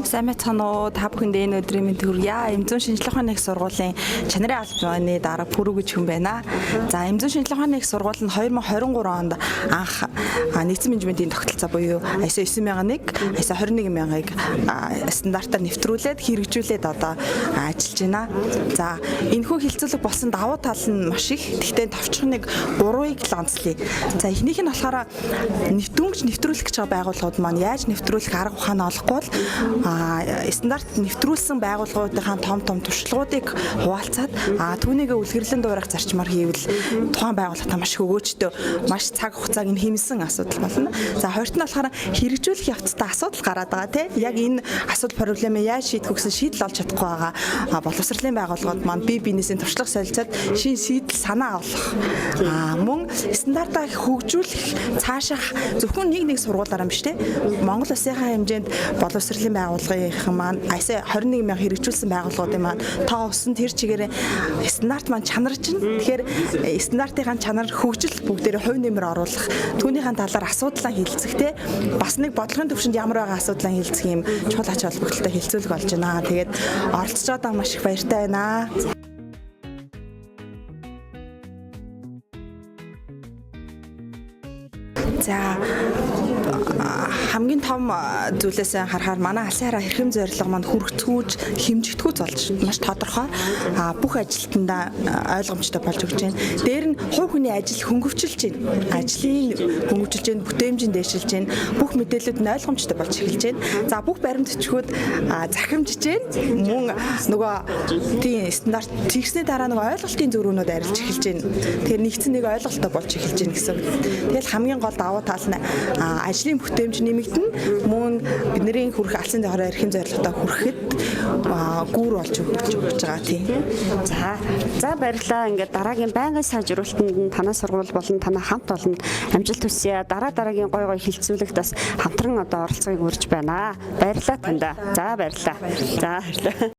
Сайн мэцхан уу та бүхэнд энэ өдрийн мэнд хүргье. Эмзэн шинжилгээ ухааны их сургуулийн чанарын албаны дарга Пүрүү гэж хүн байна. За эмзэн шинжилгээ ухааны их сургууль нь 2023 онд анх нийцэн менежментийн тогтолцоо буюу ISO 9001, ISO 21000-ыг стандартаар нэвтрүүлээд хэрэгжүүлээд одоо ажиллаж байна. За энэхүү хилцүүлэг болсон давуу тал нь маш их. Гэхдээ товчхоныг 3-ыг л онцлие. За эхнийх нь болохоор дөнгөж нэвтрүүлэх гэж байгаа байгууллагууд маань яаж нэвтрүүлэх арга ухаанаа олохгүй бол стандарт нэвтрүүлсэн байгууллагуудынхаа том туршлагуудыг хуваалцаад түүнийгээ үлгэрлэн дуурайх зарчмаар хийвэл тухайн байгууллагата маш их өгөөжтэй маш цаг хугацааг нь хэмнсэн асуудал болно. За хоёрт нь болохоор хэрэгжүүлэх явцдаа асуудал гараад байгаа тийм яг энэ асуудал проблемыг яаж шийдэх гэсэн шийдэл олж чадахгүй байгаа боловсролын байгууллагууд маань бие биенээсээ туршлага солилцоод шинэ шийдэл санаа авах мөн стандартаа хөгжүүлэх цаашаа зөвхөн нэг сургуулаараа биш тийм Монгол улсынхаа хэмжээнд боловсролын байгууллагын маань ISO 21000 хэрэгжүүлсэн байгууллагуудын маань тоо өссөн тэр чигээр стандарт маань чанарч байна. Тэгэхээр стандартын чанар хөгжил бүгдээрээ хувь нэмэр оруулах түүнийхэн талаар асуудлаа хилцэхтэй бас нэг бодлогын төвшөнд ямар байгаа асуудлаа хилцэх юм чухал ач холбогдолтой хилцүүлэг болж байна. Тэгээд оролцож байгаа маш их баяртай байна. За хамгийн том зүйлээс харахаар манай алсын хараа хэрхэм зорилго маань хүргэцгүүж хэмжигдэхүүц болж маш тодорхой бүх ажилтнаа ойлгомжтой болж өгч байна. Дээр нь хувь хүний ажил хөнгөвчилж байна. Ажлын хөнгөвчилж байна, бүтээмжийн дээшилж байна. Бүх мэдээлэлүүд нь ойлгомжтой болж эхэлж байна. За бүх баримт өчгүүд захимжиж байна. Мөн нөгөө тийм стандарт тэгсний дараа нөгөө ойлголтын зөрүүнүүд арилж эхэлж байна. Тэгэхээр нэгдсэн нэг ойлголттой болж эхэлж байна гэсэн. Тэгэл хамгийн гол давуу тал нь ажлын бүтээмж нэмэгдэн мөн бидний хүрэх алсын дагаараа эрхэм зорилготой хүрэхэд гүүр болж өгч байгаа тийм. За баярлалаа. Ингээд дараагийн байнгын сайжруулалтанд нь танай сургууль болон танай хамт олонд амжилт хүсье. Дараагийн гой хилцүүлэгт бас хамтран одоо оролцоог үрж байна. Баярлалаа танд. За баярлалаа. За баярлалаа.